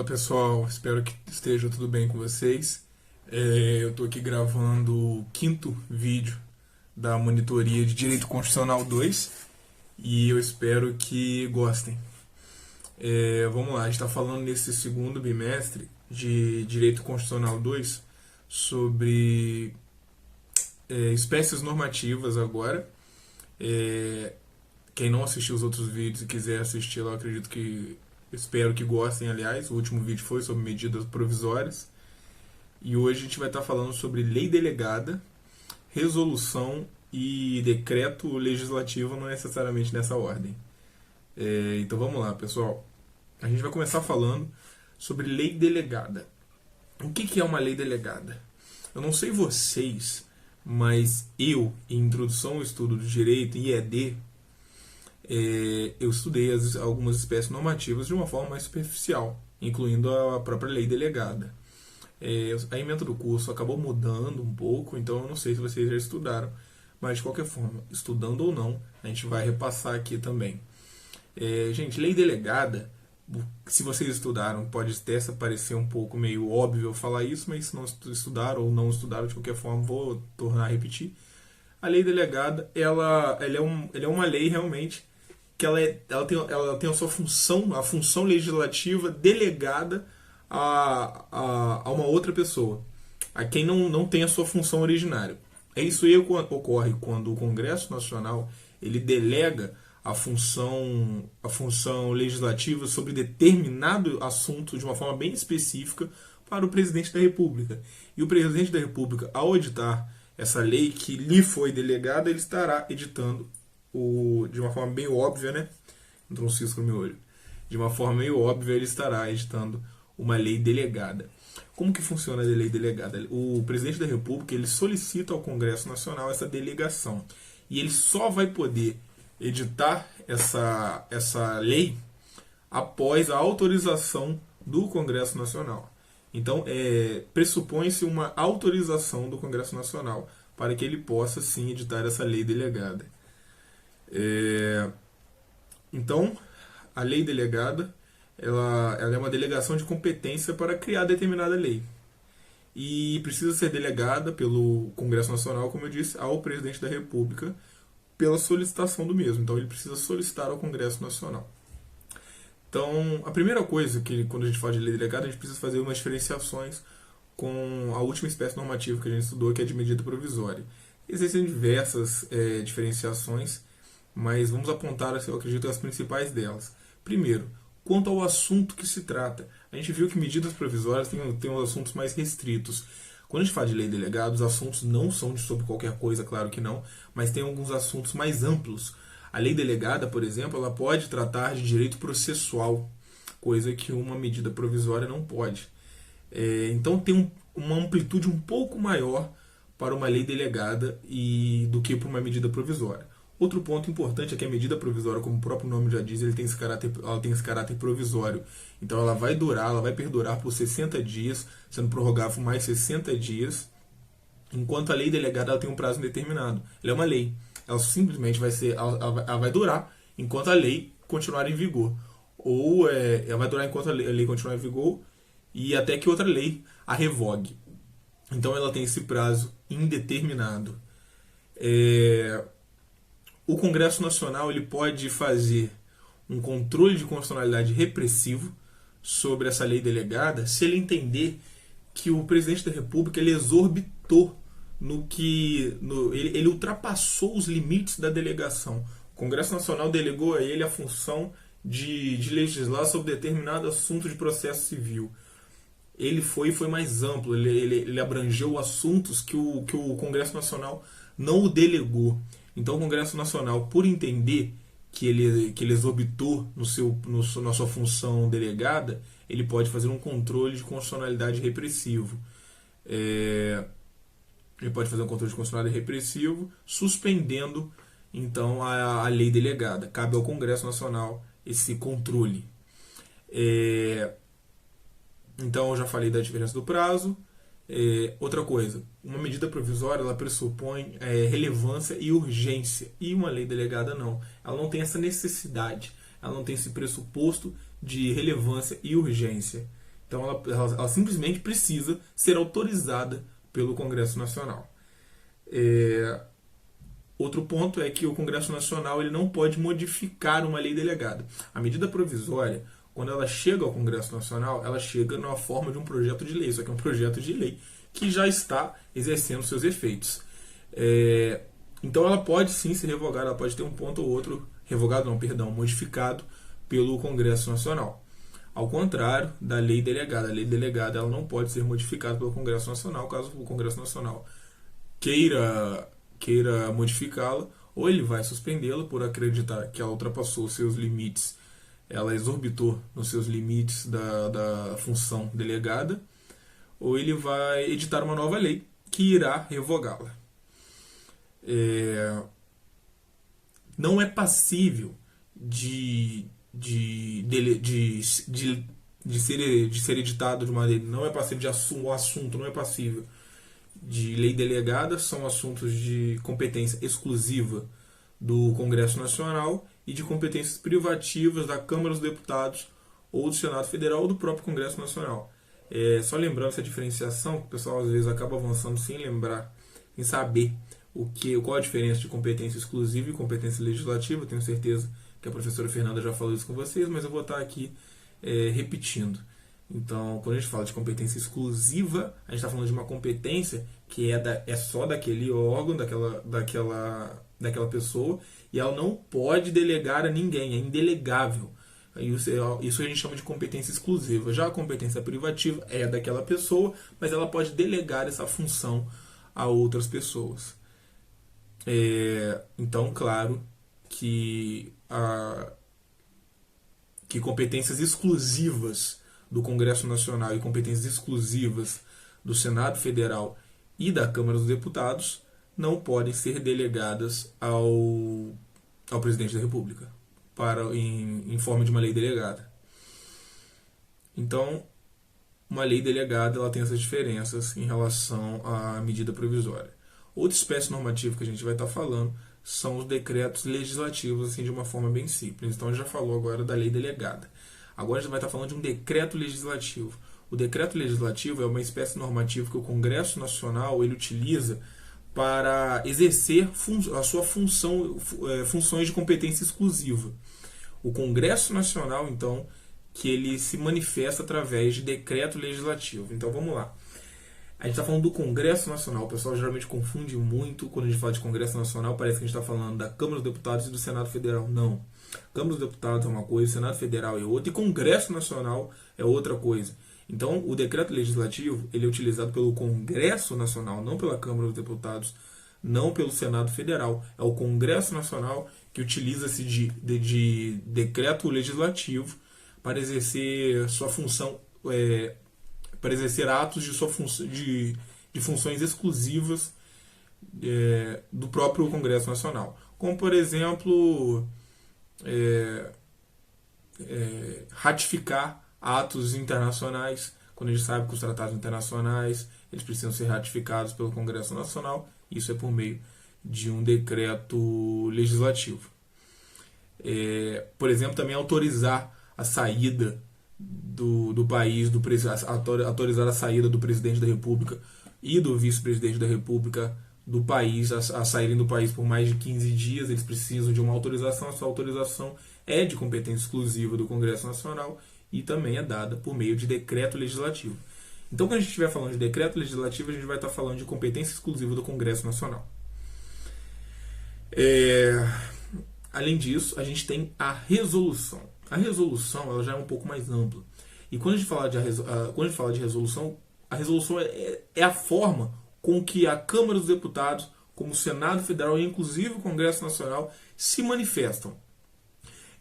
Pessoal, espero que esteja tudo bem com vocês. Eu estou aqui gravando o quinto vídeo da monitoria de Direito Constitucional 2 e eu espero que gostem. Vamos lá, a gente está falando nesse segundo bimestre de Direito Constitucional 2 sobre espécies normativas agora. Quem não assistiu os outros vídeos e quiser assistir, eu acredito que espero que gostem, aliás. O último vídeo foi sobre medidas provisórias. E hoje a gente vai estar falando sobre lei delegada, resolução e decreto legislativo, não necessariamente nessa ordem. Então vamos lá, pessoal. A gente vai começar falando sobre lei delegada. O que é uma lei delegada? Eu não sei vocês, mas eu, em Introdução ao Estudo do Direito, em ED, eu estudei algumas espécies normativas de uma forma mais superficial, incluindo a própria lei delegada. A ementa do curso acabou mudando um pouco, então eu não sei se vocês já estudaram, mas de qualquer forma, estudando ou não, a gente vai repassar aqui também. Gente, lei delegada, se vocês estudaram, pode até parecer um pouco meio óbvio falar isso, mas se não estudaram ou não estudaram, de qualquer forma, vou tornar a repetir. A lei delegada, ela é uma lei realmente que ela tem a sua função, a função legislativa delegada a uma outra pessoa, a quem não tem a sua função originária. Isso aí ocorre quando o Congresso Nacional ele delega a função legislativa sobre determinado assunto de uma forma bem específica para o Presidente da República. E o Presidente da República, ao editar essa lei que lhe foi delegada, ele estará editando de uma forma bem óbvia, né? Entrou um cisco no meu olho. De uma forma meio óbvia, ele estará editando uma lei delegada. Como que funciona a lei delegada? O Presidente da República ele solicita ao Congresso Nacional essa delegação. E ele só vai poder editar essa lei após a autorização do Congresso Nacional. Então, pressupõe-se uma autorização do Congresso Nacional para que ele possa, sim, editar essa lei delegada. Então, a lei delegada ela é uma delegação de competência para criar determinada lei. E precisa ser delegada pelo Congresso Nacional, como eu disse, ao Presidente da República pela solicitação do mesmo. Então, ele precisa solicitar ao Congresso Nacional. Então, a primeira coisa que, quando a gente fala de lei delegada, a gente precisa fazer umas diferenciações com a última espécie normativa que a gente estudou, que é de medida provisória. Existem diversas diferenciações, mas vamos apontar, eu acredito, as principais delas. Primeiro, quanto ao assunto que se trata. A gente viu que medidas provisórias têm os assuntos mais restritos. Quando a gente fala de lei delegada, os assuntos não são sobre qualquer coisa, claro que não, mas tem alguns assuntos mais amplos. A lei delegada, por exemplo, ela pode tratar de direito processual, coisa que uma medida provisória não pode. Então tem uma amplitude um pouco maior para uma lei delegada do que para uma medida provisória. Outro ponto importante é que a medida provisória, como o próprio nome já diz, ela tem esse caráter provisório. Então ela vai perdurar por 60 dias, sendo prorrogável por mais 60 dias, enquanto a lei delegada ela tem um prazo indeterminado. Ela é uma lei. Ela simplesmente ela vai durar enquanto a lei continuar em vigor. Ou ela vai durar enquanto a lei continuar em vigor e até que outra lei a revogue. Então ela tem esse prazo indeterminado. O Congresso Nacional ele pode fazer um controle de constitucionalidade repressivo sobre essa lei delegada se ele entender que o Presidente da República ele exorbitou ele ultrapassou os limites da delegação. O Congresso Nacional delegou a ele a função de legislar sobre determinado assunto de processo civil. Ele foi mais amplo, ele abrangeu assuntos que o Congresso Nacional não o delegou. Então o Congresso Nacional, por entender que ele exorbitou na sua função delegada, ele pode fazer um controle de constitucionalidade repressivo. Ele pode fazer um controle de constitucionalidade repressivo, suspendendo então a lei delegada. Cabe ao Congresso Nacional esse controle. Então eu já falei da diferença do prazo. Outra coisa, uma medida provisória ela pressupõe relevância e urgência, e uma lei delegada não. Ela não tem essa necessidade, ela não tem esse pressuposto de relevância e urgência. Então ela simplesmente precisa ser autorizada pelo Congresso Nacional. Outro ponto é que o Congresso Nacional ele não pode modificar uma lei delegada. A medida provisória, quando ela chega ao Congresso Nacional, ela chega na forma de um projeto de lei. Isso aqui é um projeto de lei que já está exercendo seus efeitos. Então ela pode sim ser revogada, ela pode ter um ponto ou outro, modificado pelo Congresso Nacional. Ao contrário da lei delegada. A lei delegada ela não pode ser modificada pelo Congresso Nacional, caso o Congresso Nacional queira modificá-la, ou ele vai suspendê-la por acreditar que ela ultrapassou seus limites, ela exorbitou nos seus limites da função delegada, ou ele vai editar uma nova lei que irá revogá-la. Não é passível de ser editado de uma lei, não é passível de assunto, não é passível de lei delegada, são assuntos de competência exclusiva do Congresso Nacional e de competências privativas da Câmara dos Deputados ou do Senado Federal ou do próprio Congresso Nacional. Só lembrando essa diferenciação, que o pessoal às vezes acaba avançando sem lembrar, sem saber qual a diferença de competência exclusiva e competência legislativa. Tenho certeza que a professora Fernanda já falou isso com vocês, mas eu vou estar aqui repetindo. Então, quando a gente fala de competência exclusiva, a gente está falando de uma competência que é só daquele órgão, daquela pessoa, e ela não pode delegar a ninguém, é indelegável. Isso a gente chama de competência exclusiva. Já a competência privativa é daquela pessoa, mas ela pode delegar essa função a outras pessoas. Então, claro que competências exclusivas do Congresso Nacional e competências exclusivas do Senado Federal e da Câmara dos Deputados não podem ser delegadas ao Presidente da República em forma de uma lei delegada. Então, uma lei delegada ela tem essas diferenças em relação à medida provisória. Outra espécie normativa que a gente vai estar falando são os decretos legislativos, assim, de uma forma bem simples. Então, a gente já falou agora da lei delegada. Agora a gente vai estar falando de um decreto legislativo. O decreto legislativo é uma espécie normativa que o Congresso Nacional ele utiliza para exercer a sua funções de competência exclusiva. O Congresso Nacional, então, que ele se manifesta através de decreto legislativo. Então vamos lá. A gente está falando do Congresso Nacional. O pessoal geralmente confunde muito quando a gente fala de Congresso Nacional. Parece que a gente está falando da Câmara dos Deputados e do Senado Federal. Não. Câmara dos Deputados é uma coisa, Senado Federal é outra e Congresso Nacional é outra coisa. Então, o decreto legislativo ele é utilizado pelo Congresso Nacional, não pela Câmara dos Deputados, não pelo Senado Federal. É o Congresso Nacional que utiliza-se de decreto legislativo para exercer sua função, para exercer atos de funções exclusivas do próprio Congresso Nacional. Como, por exemplo, ratificar atos internacionais, quando a gente sabe que os tratados internacionais eles precisam ser ratificados pelo Congresso Nacional. Isso é por meio de um decreto legislativo. Por exemplo, também autorizar a saída do país, autorizar a saída do presidente da República e do vice-presidente da República do país, a saírem do país por mais de 15 dias. Eles precisam de uma autorização. Essa autorização é de competência exclusiva do Congresso Nacional e também é dada por meio de decreto legislativo. Então, quando a gente estiver falando de decreto legislativo, a gente vai estar falando de competência exclusiva do Congresso Nacional. Além disso, a gente tem a resolução. A resolução ela já é um pouco mais ampla. E quando a gente fala de resolução, a resolução é a forma com que a Câmara dos Deputados, como o Senado Federal e inclusive o Congresso Nacional se manifestam.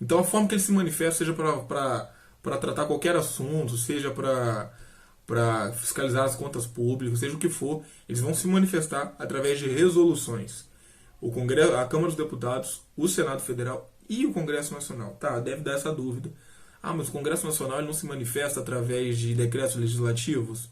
Então, a forma que eles se manifestam, seja para tratar qualquer assunto, seja para fiscalizar as contas públicas, seja o que for, eles vão se manifestar através de resoluções. A Câmara dos Deputados, o Senado Federal e o Congresso Nacional. Deve dar essa dúvida. Mas o Congresso Nacional ele não se manifesta através de decretos legislativos?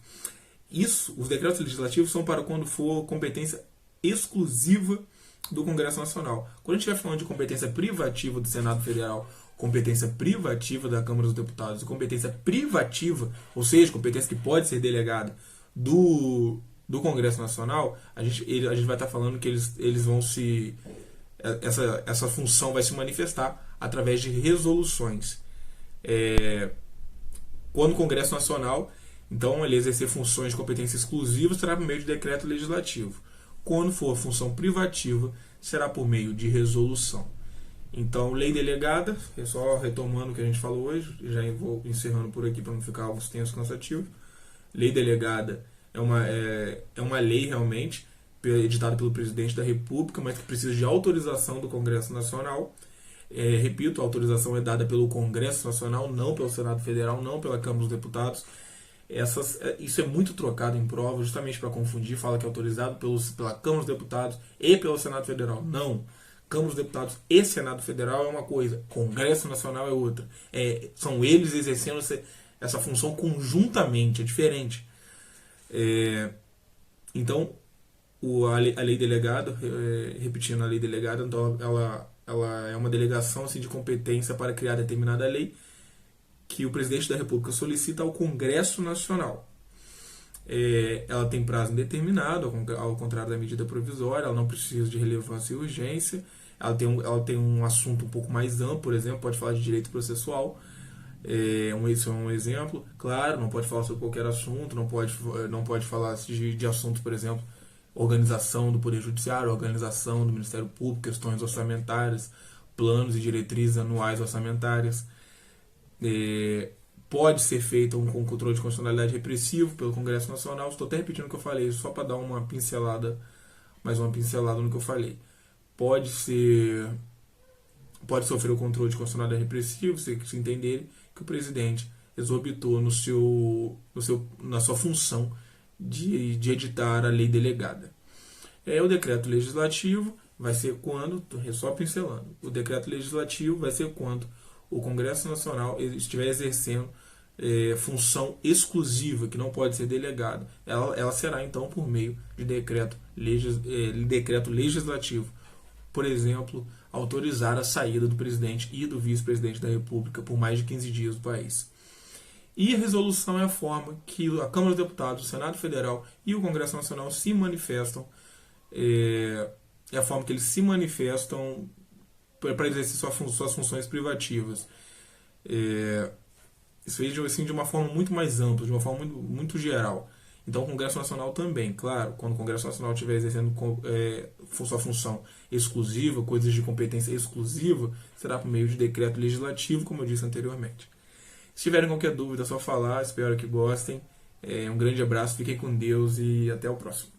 Os decretos legislativos são para quando for competência exclusiva do Congresso Nacional. Quando a gente estiver falando de competência privativa do Senado Federal competência privativa da Câmara dos Deputados e competência privativa, ou seja, competência que pode ser delegada do Congresso Nacional, a gente vai estar falando que eles vão se... Essa função vai se manifestar através de resoluções. Quando o Congresso Nacional, então, ele exercer funções de competência exclusiva, será por meio de decreto legislativo. Quando for função privativa, será por meio de resolução. Então, lei delegada, só retomando o que a gente falou hoje, já vou encerrando por aqui para não ficar algo extenso e cansativo. Lei delegada é uma lei realmente editada pelo presidente da República, mas que precisa de autorização do Congresso Nacional. Repito, a autorização é dada pelo Congresso Nacional, não pelo Senado Federal, não pela Câmara dos Deputados. Isso é muito trocado em prova, justamente para confundir, fala que é autorizado pela Câmara dos Deputados e pelo Senado Federal. Não. Câmara dos Deputados e Senado Federal é uma coisa, Congresso Nacional é outra. São eles exercendo essa função conjuntamente, é diferente. Então, a lei delegada, repetindo a lei delegada, então ela é uma delegação assim, de competência para criar determinada lei que o presidente da República solicita ao Congresso Nacional. Ela tem prazo indeterminado, ao contrário da medida provisória, ela não precisa de relevância e urgência, ela tem um assunto um pouco mais amplo, por exemplo, pode falar de direito processual, isso é um exemplo. Claro, não pode falar sobre qualquer assunto, não pode falar de assuntos, por exemplo, organização do Poder Judiciário, organização do Ministério Público, questões orçamentárias, planos e diretrizes anuais orçamentárias. Pode ser feita com controle de constitucionalidade repressivo pelo Congresso Nacional. Estou até repetindo o que eu falei, só para dar mais uma pincelada no que eu falei. Pode sofrer o controle de constitucionalidade repressivo, se entenderem que o presidente exorbitou na sua função de editar a lei delegada. O decreto legislativo vai ser quando, só pincelando, o decreto legislativo vai ser quando o Congresso Nacional estiver exercendo função exclusiva, que não pode ser delegada. Ela será, então, por meio de decreto legislativo. Por exemplo, autorizar a saída do presidente e do vice-presidente da República por mais de 15 dias do país. E a resolução é a forma que a Câmara dos Deputados, o Senado Federal e o Congresso Nacional se manifestam, é a forma que eles se manifestam para exercer suas funções privativas. Isso aí assim, de uma forma muito mais ampla, de uma forma muito, muito geral. Então o Congresso Nacional também, claro, quando o Congresso Nacional estiver exercendo sua função exclusiva, coisas de competência exclusiva, será por meio de decreto legislativo, como eu disse anteriormente. Se tiverem qualquer dúvida, é só falar, espero que gostem. Um grande abraço, fiquem com Deus e até o próximo.